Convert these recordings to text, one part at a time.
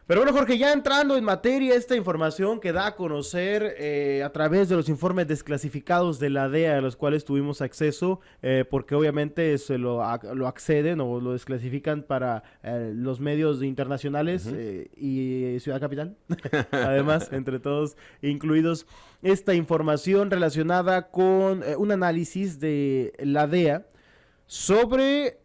Pero bueno, Jorge, ya entrando en materia, esta información que da a conocer a través de los informes desclasificados de la DEA a los cuales tuvimos acceso, porque obviamente lo acceden o lo desclasifican para los medios internacionales y Ciudad Capital, además, entre todos incluidos, esta información relacionada con un análisis de la DEA sobre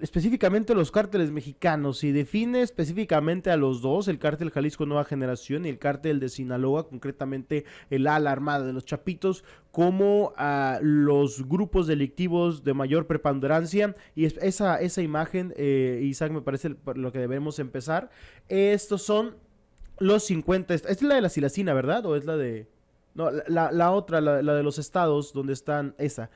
específicamente los cárteles mexicanos y define específicamente a los dos, el cártel Jalisco Nueva Generación y el cártel de Sinaloa, concretamente el ala armada de los Chapitos, como los grupos delictivos de mayor preponderancia. Y esa imagen, Isaac, me parece por lo que debemos empezar. Estos son los 50, es la de la Silacina, ¿verdad? ¿O es la de...? No, la otra, la de los estados donde están esa.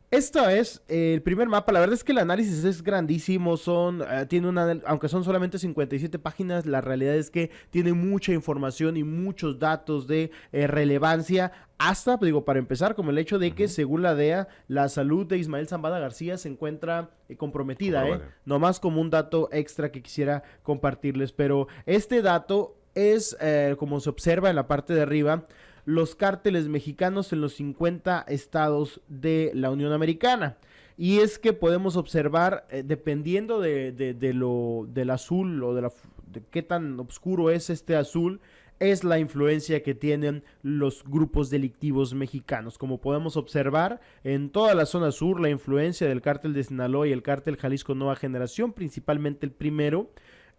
Esta es el primer mapa. La verdad es que el análisis es grandísimo. Aunque son solamente 57 páginas, la realidad es que tiene mucha información y muchos datos de relevancia. Hasta, digo, para empezar, como el hecho de que, según la DEA, la salud de Ismael Zambada García se encuentra comprometida. Nomás como un dato extra que quisiera compartirles. Pero este dato es, como se observa en la parte de arriba, los cárteles mexicanos en los 50 estados de la Unión Americana. Y es que podemos observar, dependiendo del azul o de qué tan oscuro es este azul, es la influencia que tienen los grupos delictivos mexicanos. Como podemos observar, en toda la zona sur, la influencia del cártel de Sinaloa y el cártel Jalisco Nueva Generación, principalmente el primero,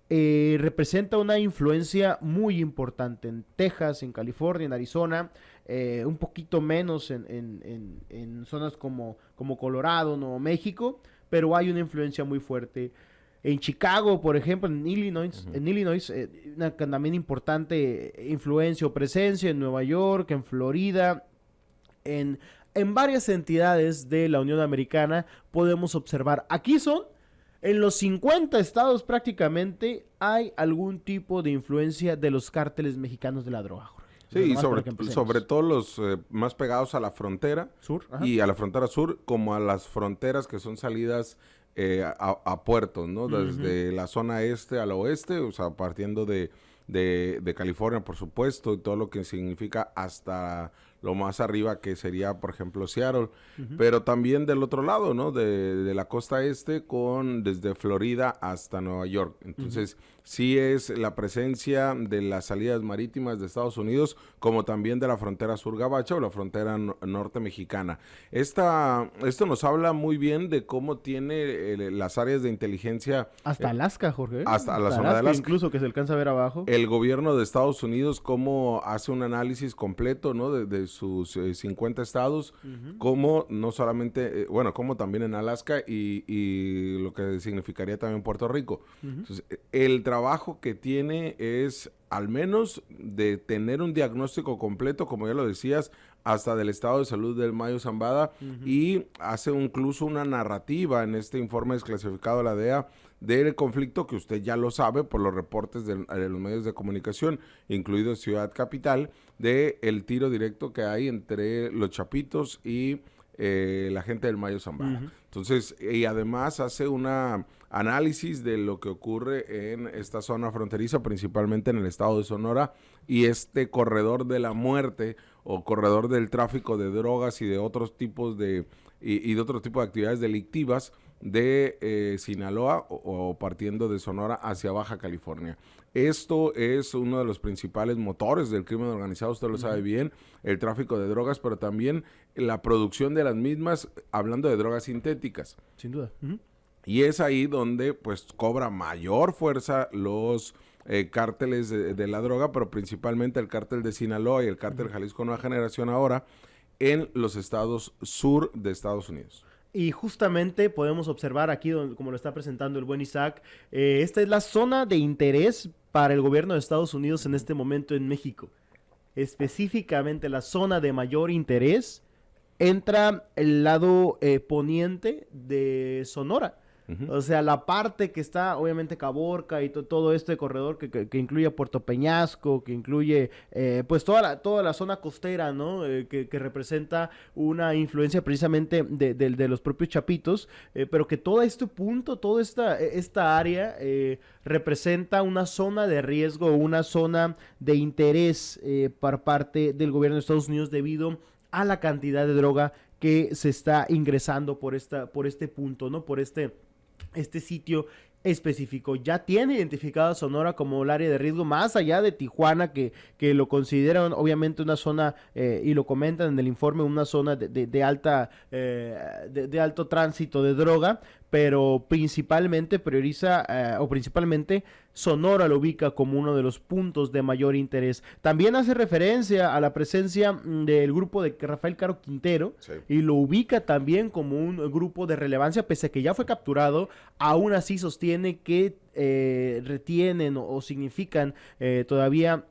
representa una influencia muy importante en Texas, en California, en Arizona, un poquito menos en zonas como Colorado, Nuevo México, pero hay una influencia muy fuerte. En Chicago, por ejemplo, en Illinois, una también importante influencia o presencia en Nueva York, en Florida, en varias entidades de la Unión Americana podemos observar. Aquí en los 50 estados prácticamente hay algún tipo de influencia de los cárteles mexicanos de la droga, Jorge. Sí, sobre todo los más pegados a la frontera sur, y a la frontera sur, como a las fronteras que son salidas a puertos, ¿no? Desde la zona este al oeste, o sea, partiendo de California, por supuesto, y todo lo que significa hasta lo más arriba, que sería, por ejemplo, Seattle, pero también del otro lado, ¿no? De la costa este, desde Florida hasta Nueva York. Entonces, sí es la presencia de las salidas marítimas de Estados Unidos, como también de la frontera sur gabacha o la frontera norte mexicana. Esto nos habla muy bien de cómo tiene las áreas de inteligencia. Hasta Alaska, Jorge. Hasta la zona de Alaska. Incluso que se alcanza a ver abajo. El gobierno de Estados Unidos, cómo hace un análisis completo, ¿no? De sus 50 estados, como no solamente, como también en Alaska y lo que significaría también Puerto Rico. Entonces, el trabajo que tiene es, al menos, de tener un diagnóstico completo, como ya lo decías, hasta del estado de salud del Mayo Zambada, y hace incluso una narrativa en este informe desclasificado de la DEA del conflicto, que usted ya lo sabe por los reportes de los medios de comunicación, incluido Ciudad Capital, de el tiro directo que hay entre los Chapitos y la gente del Mayo Zambada. Entonces, y además hace una análisis de lo que ocurre en esta zona fronteriza, principalmente en el estado de Sonora, y este corredor de la muerte o corredor del tráfico de drogas y de otros tipos de otro tipo de actividades delictivas de Sinaloa o partiendo de Sonora hacia Baja California. Esto es uno de los principales motores del crimen organizado, usted lo sabe bien, el tráfico de drogas, pero también la producción de las mismas, hablando de drogas sintéticas. Sin duda. Y es ahí donde pues cobra mayor fuerza los cárteles de la droga, pero principalmente el cártel de Sinaloa y el cártel Jalisco Nueva Generación ahora en los estados sur de Estados Unidos. Y justamente podemos observar aquí, como lo está presentando el buen Isaac, esta es la zona de interés para el gobierno de Estados Unidos en este momento en México. Específicamente la zona de mayor interés entra el lado poniente de Sonora. O sea, la parte que está, obviamente, Caborca y todo este corredor que incluye Puerto Peñasco, que incluye, pues, toda la zona costera, ¿no? Que representa una influencia precisamente de los propios chapitos, pero que todo este punto, toda esta área representa una zona de riesgo, una zona de interés por parte del gobierno de Estados Unidos debido a la cantidad de droga que se está ingresando por este punto, ¿no? Por este sitio específico. Ya tiene identificado a Sonora como el área de riesgo, más allá de Tijuana, que lo consideran obviamente una zona, y lo comentan en el informe, una zona de alto tránsito de droga, pero principalmente principalmente Sonora lo ubica como uno de los puntos de mayor interés. También hace referencia a la presencia del grupo de Rafael Caro Quintero, sí, y lo ubica también como un grupo de relevancia, pese a que ya fue capturado, aún así sostiene que retienen o significan todavía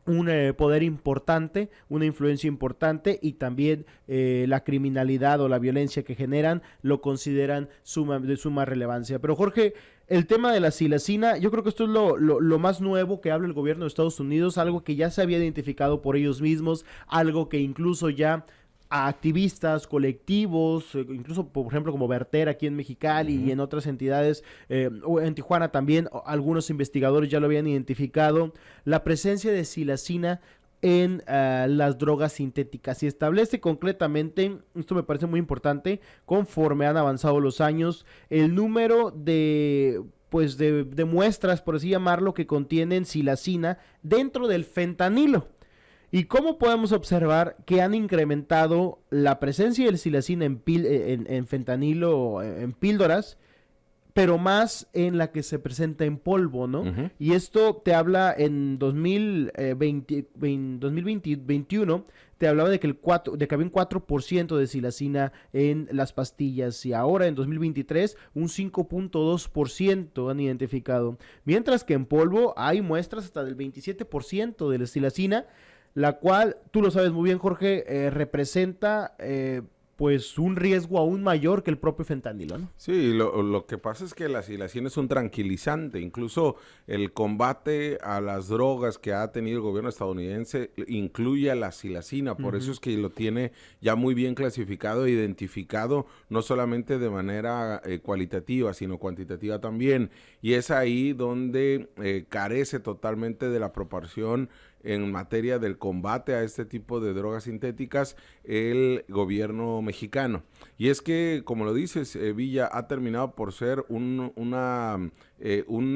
un poder importante, una influencia importante, y también la criminalidad o la violencia que generan lo consideran de suma relevancia. Pero Jorge, el tema de la silacina, yo creo que esto es lo más nuevo que habla el gobierno de Estados Unidos, algo que ya se había identificado por ellos mismos, algo que incluso ya a activistas, colectivos, incluso por ejemplo como Verter aquí en Mexicali y en otras entidades, o en Tijuana también, algunos investigadores ya lo habían identificado, la presencia de silacina en las drogas sintéticas, y establece concretamente, esto me parece muy importante, conforme han avanzado los años, el número de muestras, por así llamarlo, que contienen silacina dentro del fentanilo. ¿Y cómo podemos observar que han incrementado la presencia del silacina en fentanilo, en píldoras, pero más en la que se presenta en polvo, ¿no? Y esto te habla en 2021, te hablaba de que había un 4% de silacina en las pastillas, y ahora en 2023 un 5.2% han identificado. Mientras que en polvo hay muestras hasta del 27% de la silacina, la cual, tú lo sabes muy bien, Jorge, representa pues un riesgo aún mayor que el propio fentanilo, ¿no? Sí, lo que pasa es que la silacina es un tranquilizante. Incluso el combate a las drogas que ha tenido el gobierno estadounidense incluye a la silacina. Por eso es que lo tiene ya muy bien clasificado e identificado, no solamente de manera cualitativa, sino cuantitativa también. Y es ahí donde carece totalmente de la proporción en materia del combate a este tipo de drogas sintéticas el gobierno mexicano. Y es que, como lo dices, Villa, ha terminado por ser un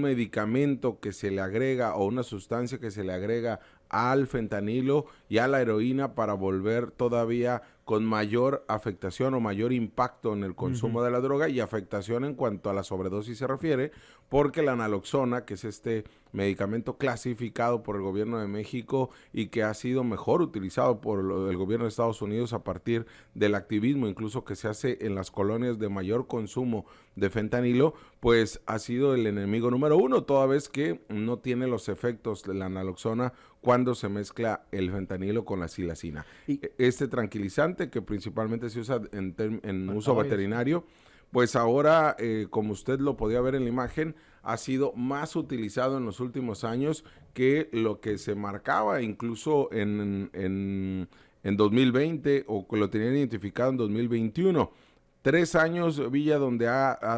medicamento que se le agrega, o una sustancia que se le agrega al fentanilo y a la heroína para volver todavía con mayor afectación o mayor impacto en el consumo de la droga, y afectación en cuanto a la sobredosis se refiere, porque la naloxona, que es este medicamento clasificado por el gobierno de México y que ha sido mejor utilizado por el gobierno de Estados Unidos a partir del activismo incluso que se hace en las colonias de mayor consumo de fentanilo, pues ha sido el enemigo número uno, toda vez que no tiene los efectos de la naloxona cuando se mezcla el fentanilo con la silacina. Este tranquilizante, que principalmente se usa en uso veterinario, pues ahora, como usted lo podía ver en la imagen, ha sido más utilizado en los últimos años que lo que se marcaba incluso en 2020, o que lo tenían identificado en 2021. 3 años, Villa, donde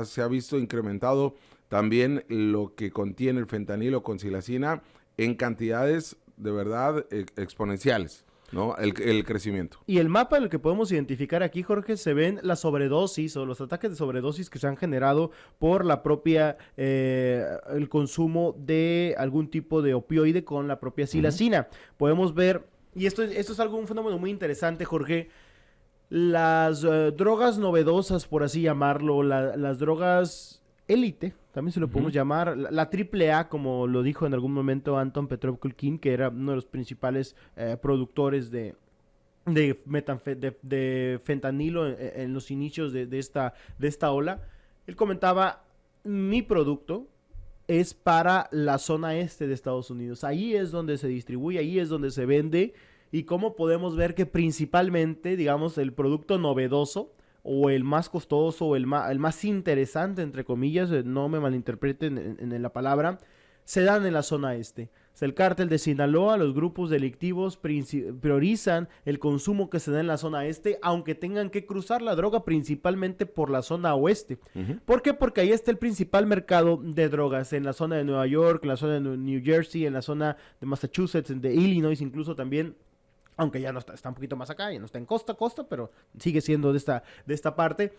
se ha visto incrementado también lo que contiene el fentanilo con silacina en cantidades de verdad exponenciales, ¿no? El crecimiento. Y el mapa en el que podemos identificar aquí, Jorge, se ven las sobredosis o los ataques de sobredosis que se han generado por la propia, el consumo de algún tipo de opioide con la propia silacina. Podemos ver, y esto es un fenómeno muy interesante, Jorge, las drogas novedosas, por así llamarlo, las drogas élite, también se lo podemos llamar, la triple A, como lo dijo en algún momento Anton Petrov Kulkin, que era uno de los principales productores de fentanilo en los inicios de esta ola. Él comentaba, mi producto es para la zona este de Estados Unidos, ahí es donde se distribuye, ahí es donde se vende, y cómo podemos ver que principalmente, digamos, el producto novedoso o el más costoso o el más interesante, entre comillas, no me malinterpreten en la palabra, se dan en la zona este. O sea, el cártel de Sinaloa, los grupos delictivos priorizan el consumo que se da en la zona este, aunque tengan que cruzar la droga principalmente por la zona oeste. ¿Por qué? Porque ahí está el principal mercado de drogas, en la zona de Nueva York, en la zona de New Jersey, en la zona de Massachusetts, de Illinois incluso también. Aunque ya no está un poquito más acá, ya no está en costa, pero sigue siendo de esta parte.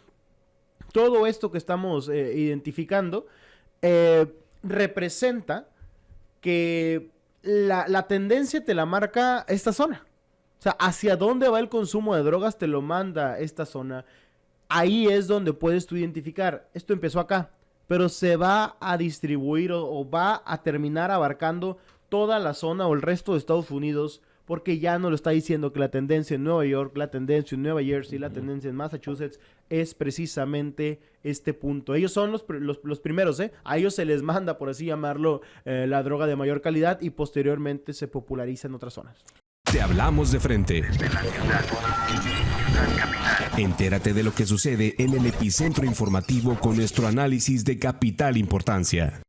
Todo esto que estamos identificando representa que la tendencia te la marca esta zona. O sea, hacia dónde va el consumo de drogas te lo manda esta zona. Ahí es donde puedes tú identificar, esto empezó acá, pero se va a distribuir o va a terminar abarcando toda la zona o el resto de Estados Unidos, porque ya no lo está diciendo que la tendencia en Nueva York, la tendencia en Nueva Jersey, la tendencia en Massachusetts es precisamente este punto. Ellos son los primeros, ¿eh? A ellos se les manda, por así llamarlo, la droga de mayor calidad y posteriormente se populariza en otras zonas. Te hablamos de frente. Entérate de lo que sucede en el epicentro informativo con nuestro análisis de capital importancia.